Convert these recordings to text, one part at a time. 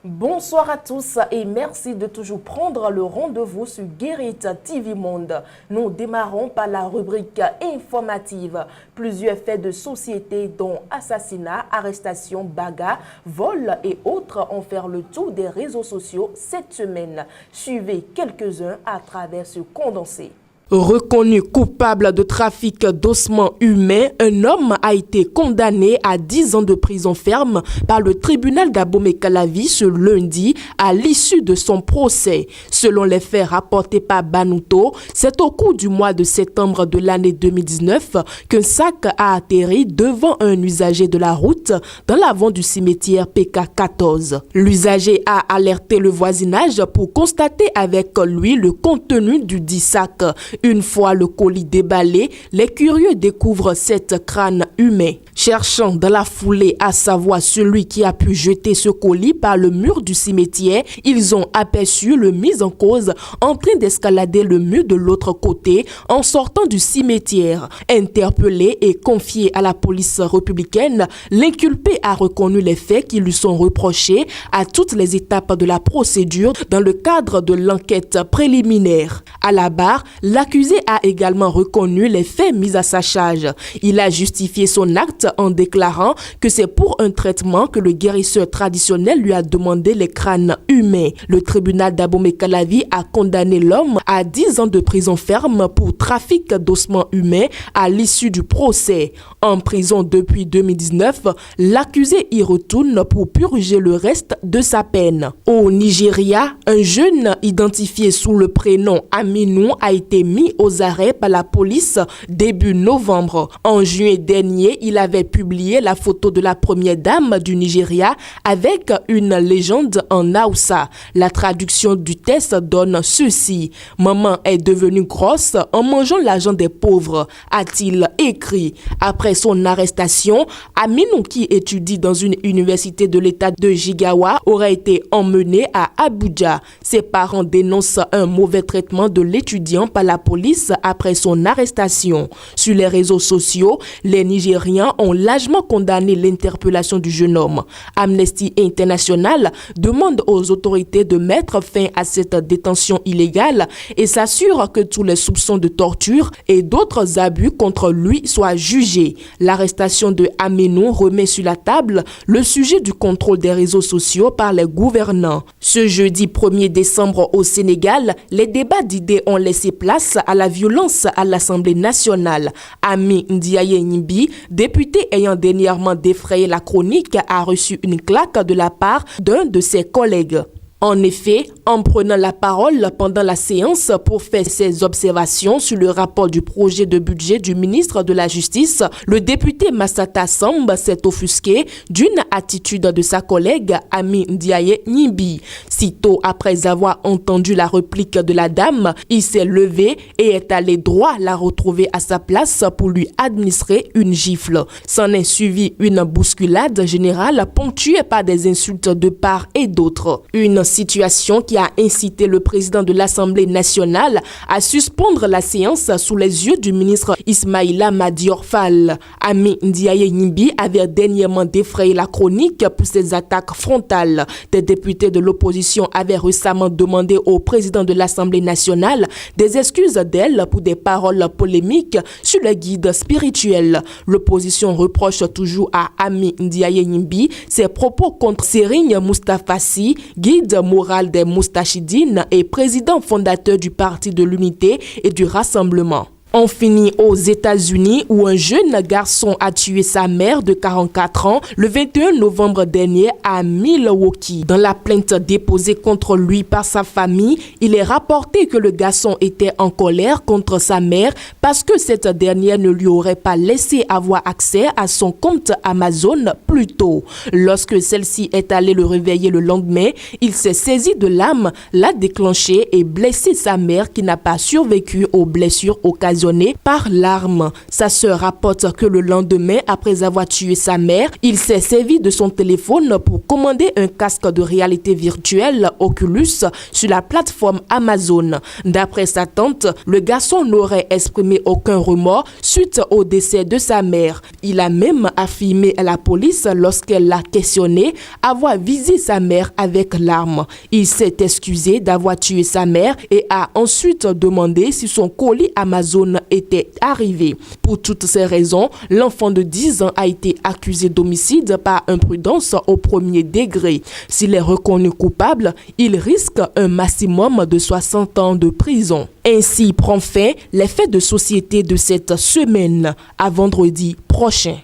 Bonsoir à tous et merci de toujours prendre le rendez-vous sur Guérit TV Monde. Nous démarrons par la rubrique informative. Plusieurs faits de société dont assassinat, arrestation, bagarre, vol et autres ont fait le tour des réseaux sociaux cette semaine. Suivez quelques-uns à travers ce condensé. Reconnu coupable de trafic d'ossements humains, un homme a été condamné à 10 ans de prison ferme par le tribunal d'Abomey-Calavi ce lundi à l'issue de son procès. Selon les faits rapportés par Banuto, c'est au cours du mois de septembre de l'année 2019 qu'un sac a atterri devant un usager de la route dans l'avant du cimetière PK14. L'usager a alerté le voisinage pour constater avec lui le contenu du dit sac. Une fois le colis déballé, les curieux découvrent cet crâne humain. Cherchant dans la foulée à savoir celui qui a pu jeter ce colis par le mur du cimetière, ils ont aperçu le mis en cause en train d'escalader le mur de l'autre côté en sortant du cimetière. Interpellé et confié à la police républicaine, l'inculpé a reconnu les faits qui lui sont reprochés à toutes les étapes de la procédure dans le cadre de l'enquête préliminaire. À la barre, l'accusé a également reconnu les faits mis à sa charge. Il a justifié son acte en déclarant que c'est pour un traitement que le guérisseur traditionnel lui a demandé les crânes humains. Le tribunal d'Abomey-Calavi a condamné l'homme à 10 ans de prison ferme pour trafic d'ossements humains à l'issue du procès. En prison depuis 2019, l'accusé y retourne pour purger le reste de sa peine. Au Nigeria, un jeune identifié sous le prénom Aminou a été mis aux arrêts par la police début novembre. En juin dernier, il avait publié la photo de la première dame du Nigeria avec une légende en Hausa. La traduction du texte donne ceci: « Maman est devenue grosse en mangeant l'argent des pauvres », a-t-il écrit. Après son arrestation, Aminou, qui étudie dans une université de l'État de Jigawa, aurait été emmené à Abuja. Ses parents dénoncent un mauvais traitement de l'étudiant par la police après son arrestation. Sur les réseaux sociaux, les Nigérians ont largement condamné l'interpellation du jeune homme. Amnesty International demande aux autorités de mettre fin à cette détention illégale et s'assure que tous les soupçons de torture et d'autres abus contre lui soient jugés. L'arrestation de Aminou remet sur la table le sujet du contrôle des réseaux sociaux par les gouvernants. Ce jeudi 1er décembre au Sénégal, les débats d'idées ont laissé place à la violence à l'Assemblée nationale. Ami Ndiaye Nyimbi, député ayant dernièrement défrayé la chronique, a reçu une claque de la part d'un de ses collègues. En effet, en prenant la parole pendant la séance pour faire ses observations sur le rapport du projet de budget du ministre de la Justice, le député Massata Samb s'est offusqué d'une attitude de sa collègue Ami Ndiaye Nyimbi. Sitôt après avoir entendu la réplique de la dame, il s'est levé et est allé droit la retrouver à sa place pour lui administrer une gifle. S'en est suivi une bousculade générale ponctuée par des insultes de part et d'autre. Une situation qui a incité le président de l'Assemblée nationale à suspendre la séance sous les yeux du ministre Ismaïla Madior Fall. Ami Ndiaye Nyimbi avait dernièrement défrayé la chronique pour ses attaques frontales. Des députés de l'opposition avaient récemment demandé au président de l'Assemblée nationale des excuses d'elle pour des paroles polémiques sur le guide spirituel. L'opposition reproche toujours à Ami Ndiaye Nyimbi ses propos contre Serigne Moustapha Sy, guide moral des Moustachidines et président fondateur du Parti de l'Unité et du Rassemblement. On finit aux États-Unis où un jeune garçon a tué sa mère de 44 ans le 21 novembre dernier à Milwaukee. Dans la plainte déposée contre lui par sa famille, il est rapporté que le garçon était en colère contre sa mère parce que cette dernière ne lui aurait pas laissé avoir accès à son compte Amazon plus tôt. Lorsque celle-ci est allée le réveiller le lendemain, il s'est saisi de l'arme, l'a déclenchée et blessé sa mère qui n'a pas survécu aux blessures occasionnées empoisonné par l'arme. Sa sœur rapporte que le lendemain, après avoir tué sa mère, il s'est servi de son téléphone pour commander un casque de réalité virtuelle Oculus sur la plateforme Amazon. D'après sa tante, le garçon n'aurait exprimé aucun remords suite au décès de sa mère. Il a même affirmé à la police lorsqu'elle l'a questionné avoir visé sa mère avec l'arme. Il s'est excusé d'avoir tué sa mère et a ensuite demandé si son colis Amazon était arrivé. Pour toutes ces raisons, l'enfant de 10 ans a été accusé d'homicide par imprudence au premier degré. S'il est reconnu coupable, il risque un maximum de 60 ans de prison. Ainsi prend fin les faits de société de cette semaine à vendredi prochain.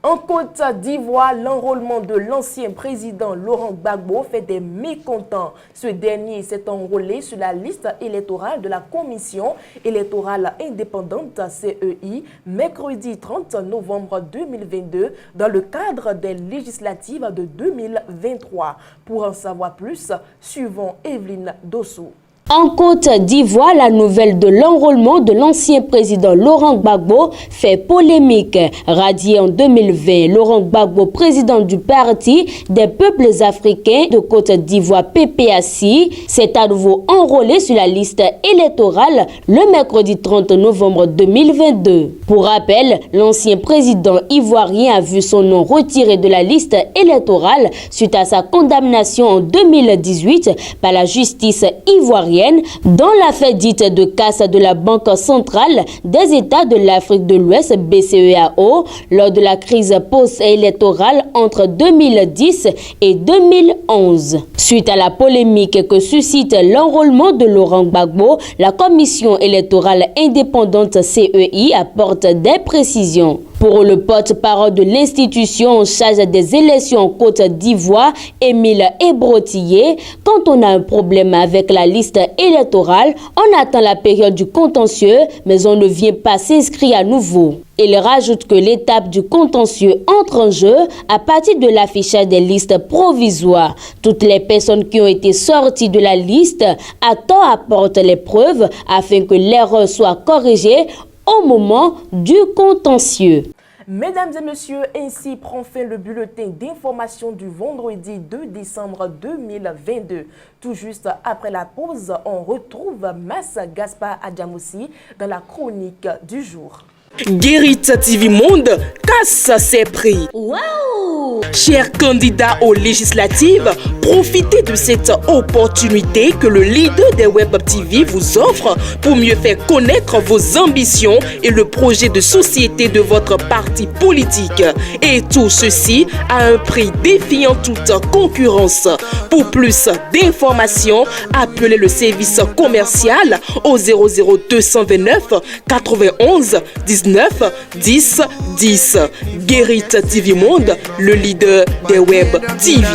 En Côte d'Ivoire, l'enrôlement de l'ancien président Laurent Gbagbo fait des mécontents. Ce dernier s'est enrôlé sur la liste électorale de la Commission électorale indépendante CEI mercredi 30 novembre 2022 dans le cadre des législatives de 2023. Pour en savoir plus, suivons Evelyne Dossou. En Côte d'Ivoire, la nouvelle de l'enrôlement de l'ancien président Laurent Gbagbo fait polémique. Radié en 2020, Laurent Gbagbo, président du Parti des peuples africains de Côte d'Ivoire PPACI, s'est à nouveau enrôlé sur la liste électorale le mercredi 30 novembre 2022. Pour rappel, l'ancien président ivoirien a vu son nom retiré de la liste électorale suite à sa condamnation en 2018 par la justice ivoirienne dans l'affaire dite de casse de la Banque centrale des États de l'Afrique de l'Ouest BCEAO lors de la crise post-électorale entre 2010 et 2011. Suite à la polémique que suscite l'enrôlement de Laurent Gbagbo, la Commission électorale indépendante CEI apporte des précisions. Pour le porte-parole de l'institution en charge des élections en Côte d'Ivoire, Émile Ebrotillier, quand on a un problème avec la liste électorale, on attend la période du contentieux, mais on ne vient pas s'inscrire à nouveau. Il rajoute que l'étape du contentieux entre en jeu à partir de l'affichage des listes provisoires. Toutes les personnes qui ont été sorties de la liste à temps apportent les preuves afin que l'erreur soit corrigée au moment du contentieux. Mesdames et messieurs, ainsi prend fin le bulletin d'information du vendredi 2 décembre 2022. Tout juste après la pause, on retrouve Massa Gaspard Adjamoussi dans la chronique du jour. Guérit TV Monde casse ses prix. Waouh! Chers candidats aux législatives, profitez de cette opportunité que le leader des Web TV vous offre pour mieux faire connaître vos ambitions et le projet de société de votre parti politique. Et tout ceci à un prix défiant toute concurrence. Pour plus d'informations, appelez le service commercial au 00229 91 19 10 10. Guérit TV Monde, le leader des Web TV.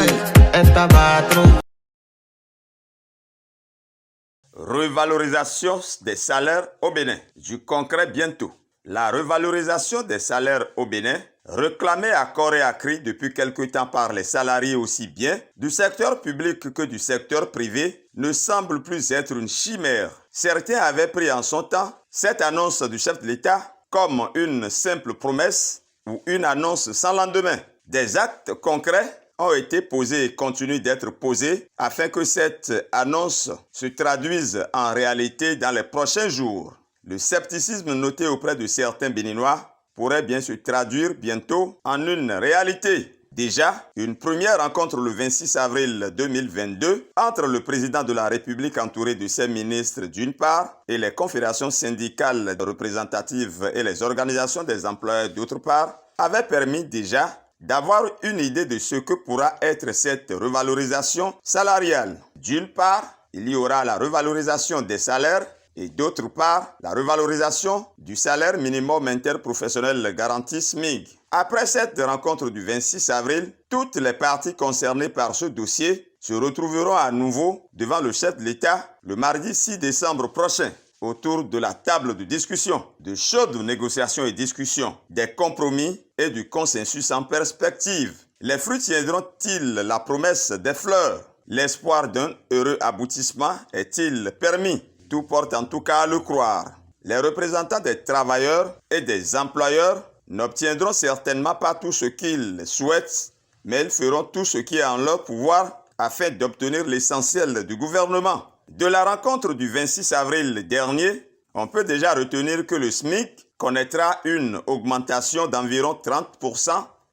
Revalorisation des salaires au Bénin. Du concret bientôt. La revalorisation des salaires au Bénin, réclamée à corps et à cri depuis quelque temps par les salariés aussi bien du secteur public que du secteur privé, ne semble plus être une chimère. Certains avaient pris en son temps cette annonce du chef de l'État comme une simple promesse ou une annonce sans lendemain. Des actes concrets ont été posés et continuent d'être posés afin que cette annonce se traduise en réalité dans les prochains jours. Le scepticisme noté auprès de certains Béninois pourrait bien se traduire bientôt en une réalité. Déjà, une première rencontre le 26 avril 2022 entre le président de la République entouré de ses ministres d'une part et les confédérations syndicales représentatives et les organisations des employeurs d'autre part avait permis déjà d'avoir une idée de ce que pourra être cette revalorisation salariale. D'une part, il y aura la revalorisation des salaires et d'autre part, la revalorisation du salaire minimum interprofessionnel garanti SMIG. Après cette rencontre du 26 avril, toutes les parties concernées par ce dossier se retrouveront à nouveau devant le chef de l'État le mardi 6 décembre prochain autour de la table de discussion, de chaudes négociations et discussions, des compromis et du consensus en perspective. Les fruits tiendront-ils la promesse des fleurs? L'espoir d'un heureux aboutissement est-il permis? Tout porte en tout cas à le croire. les représentants des travailleurs et des employeurs n'obtiendront certainement pas tout ce qu'ils souhaitent, mais ils feront tout ce qui est en leur pouvoir afin d'obtenir l'essentiel du gouvernement. De la rencontre du 26 avril dernier, on peut déjà retenir que le SMIC connaîtra une augmentation d'environ 30%,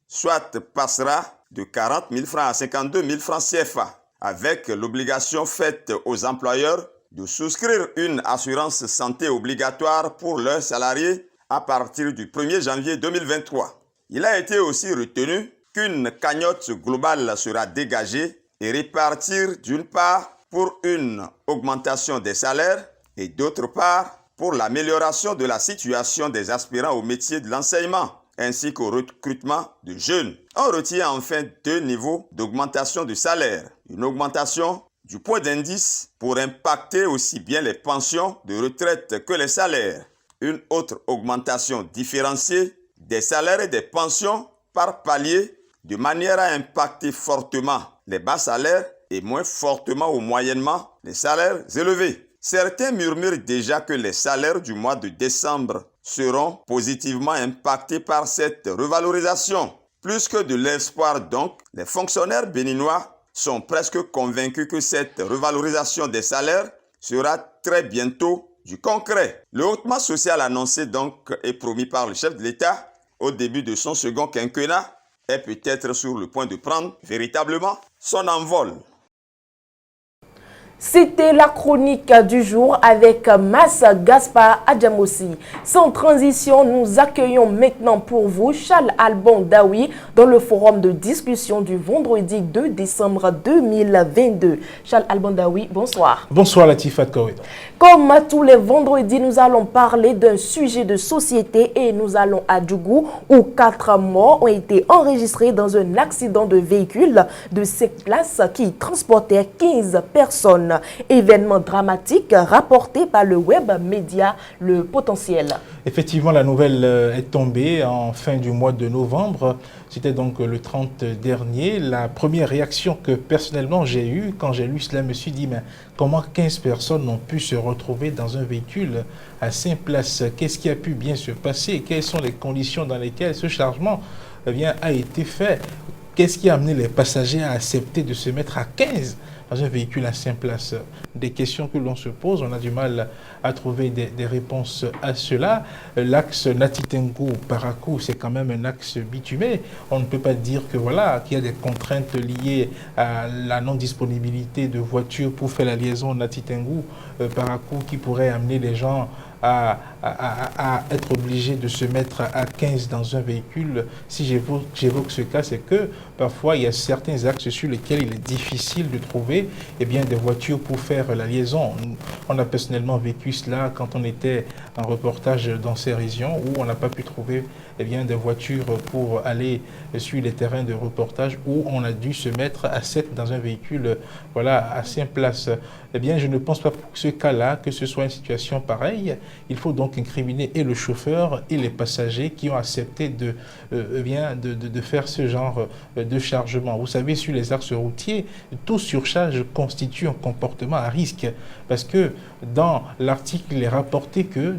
soit passera de 40 000 francs à 52 000 francs CFA, avec l'obligation faite aux employeurs de souscrire une assurance santé obligatoire pour leurs salariés à partir du 1er janvier 2023. Il a été aussi retenu qu'une cagnotte globale sera dégagée et répartie d'une part pour une augmentation des salaires et d'autre part pour l'amélioration de la situation des aspirants au métier de l'enseignement ainsi qu'au recrutement de jeunes. On retient enfin 2 niveaux d'augmentation du salaire. Une augmentation du point d'indice pour impacter aussi bien les pensions de retraite que les salaires. Une autre augmentation différenciée des salaires et des pensions par palier de manière à impacter fortement les bas salaires et moins fortement ou moyennement les salaires élevés. Certains murmurent déjà que les salaires du mois de décembre seront positivement impactés par cette revalorisation. Plus que de l'espoir donc, les fonctionnaires béninois sont presque convaincus que cette revalorisation des salaires sera très bientôt du concret. Le hautement social annoncé donc et promis par le chef de l'État au début de son second quinquennat est peut-être sur le point de prendre véritablement son envol. C'était la chronique du jour avec Massa Gaspard Adjamossi. Sans transition, nous accueillons maintenant pour vous Charles Alban Daoui dans le forum de discussion du vendredi 2 décembre 2022. Charles Alban Daoui, bonsoir. Bonsoir Latifat Koué. Comme tous les vendredis, nous allons parler d'un sujet de société et nous allons à Djougou où 4 morts ont été enregistrés dans un accident de véhicule de 5 places qui transportait 15 personnes. Événement dramatique rapporté par le web média Le Potentiel. Effectivement, la nouvelle est tombée en fin du mois de novembre. C'était donc le 30 dernier. La première réaction que personnellement j'ai eue quand j'ai lu cela, je me suis dit, mais comment 15 personnes ont pu se retrouver dans un véhicule à 5 places? Qu'est-ce qui a pu bien se passer? Quelles sont les conditions dans lesquelles ce chargement a été fait? Qu'est-ce qui a amené les passagers à accepter de se mettre à 15 dans un véhicule à 5 places? Des questions que l'on se pose, on a du mal à trouver des réponses à cela. L'axe Natitengu-Parakou, c'est quand même un axe bitumé. On ne peut pas dire que voilà, qu'il y a des contraintes liées à la non-disponibilité de voitures pour faire la liaison Natitengu-Parakou qui pourrait amener les gens à être obligé de se mettre à 15 dans un véhicule. Si j'évoque ce cas, c'est que parfois il y a certains axes sur lesquels il est difficile de trouver des voitures pour faire la liaison. On a personnellement vécu cela quand on était en reportage dans ces régions où on n'a pas pu trouver des voitures pour aller sur les terrains de reportage où on a dû se mettre à 7 dans un véhicule à 5 places. Je ne pense pas pour ce cas-là que ce soit une situation pareille. Il faut donc incriminer et le chauffeur et les passagers qui ont accepté de faire ce genre de chargement. Vous savez, sur les axes routiers, tout surcharge constitue un comportement à risque parce que dans l'article, il est rapporté que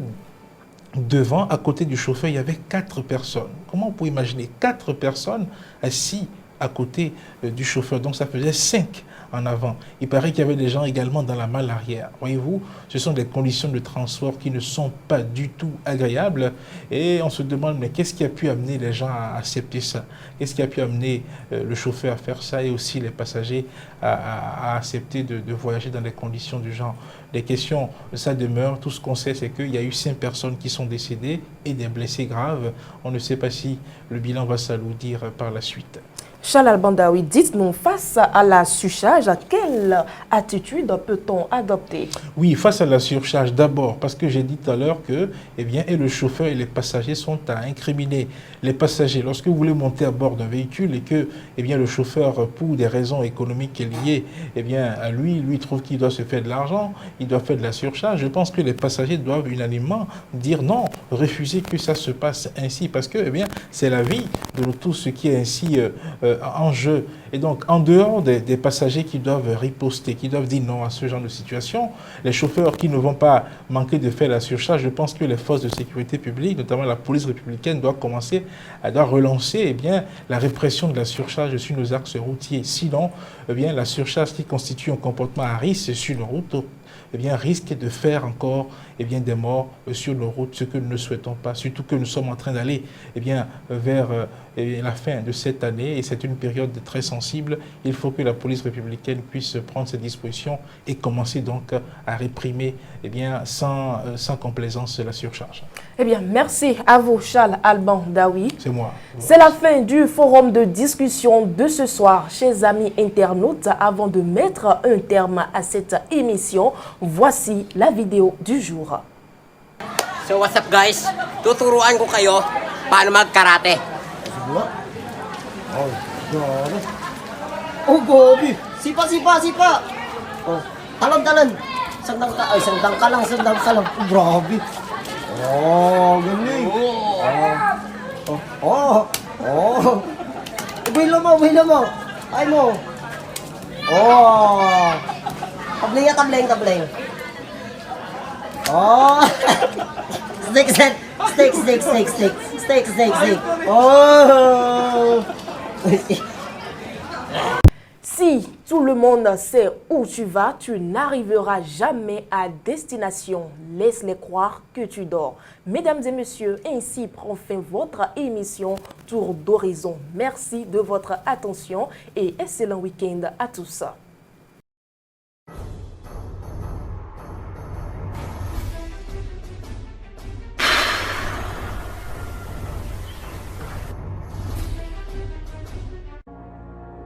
devant, à côté du chauffeur, il y avait 4 personnes. Comment on peut imaginer 4 personnes assises à côté du chauffeur? Donc ça faisait 5 en avant. Il paraît qu'il y avait des gens également dans la malle arrière. Voyez-vous, ce sont des conditions de transport qui ne sont pas du tout agréables. Et on se demande, mais qu'est-ce qui a pu amener les gens à accepter ça? Qu'est-ce qui a pu amener le chauffeur à faire ça et aussi les passagers à accepter de voyager dans des conditions du genre? Les questions, ça demeure. Tout ce qu'on sait, c'est qu'il y a eu 5 personnes qui sont décédées et des blessés graves. On ne sait pas si le bilan va s'alourdir par la suite. Charles Alban Daoui, dites-nous, face à la surcharge, quelle attitude peut-on adopter? Oui, face à la surcharge, d'abord, parce que j'ai dit tout à l'heure que et le chauffeur et les passagers sont à incriminer. Les passagers, lorsque vous voulez monter à bord d'un véhicule et que le chauffeur, pour des raisons économiques liées à lui trouve qu'il doit se faire de l'argent, il doit faire de la surcharge, je pense que les passagers doivent unanimement dire non, refuser que ça se passe ainsi, parce que c'est la vie de tout ce qui est ainsi en jeu. Et donc, en dehors des passagers qui doivent riposter, qui doivent dire non à ce genre de situation, les chauffeurs qui ne vont pas manquer de faire la surcharge, je pense que les forces de sécurité publique, notamment la police républicaine, doit relancer la répression de la surcharge sur nos axes routiers. Sinon, la surcharge qui constitue un comportement à risque sur nos routes, risque de faire encore des morts sur nos routes, ce que nous ne souhaitons pas, surtout que nous sommes en train d'aller vers la fin de cette année et c'est une période très sensible. Il faut que la police républicaine puisse prendre ses dispositions et commencer donc à réprimer sans complaisance la surcharge. Merci à vous, Charles Alban Daoui. C'est moi. C'est la fin du forum de discussion de ce soir. Chers amis internautes, avant de mettre un terme à cette émission, voici la vidéo du jour. So what's up guys? Tuturuan ko kayo paano mag-karate. Oh, gobi. Sipa. Oh, talon. Sandang ka lang. Oh, grabe. Oh, galing. Oh. Wala mo. Ay mo. Oh. Tableng. Oh. Steak. Oh. Si tout le monde sait où tu vas, tu n'arriveras jamais à destination. Laisse-les croire que tu dors. Mesdames et messieurs, ainsi prend fin votre émission Tour d'horizon. Merci de votre attention et excellent week-end à tous.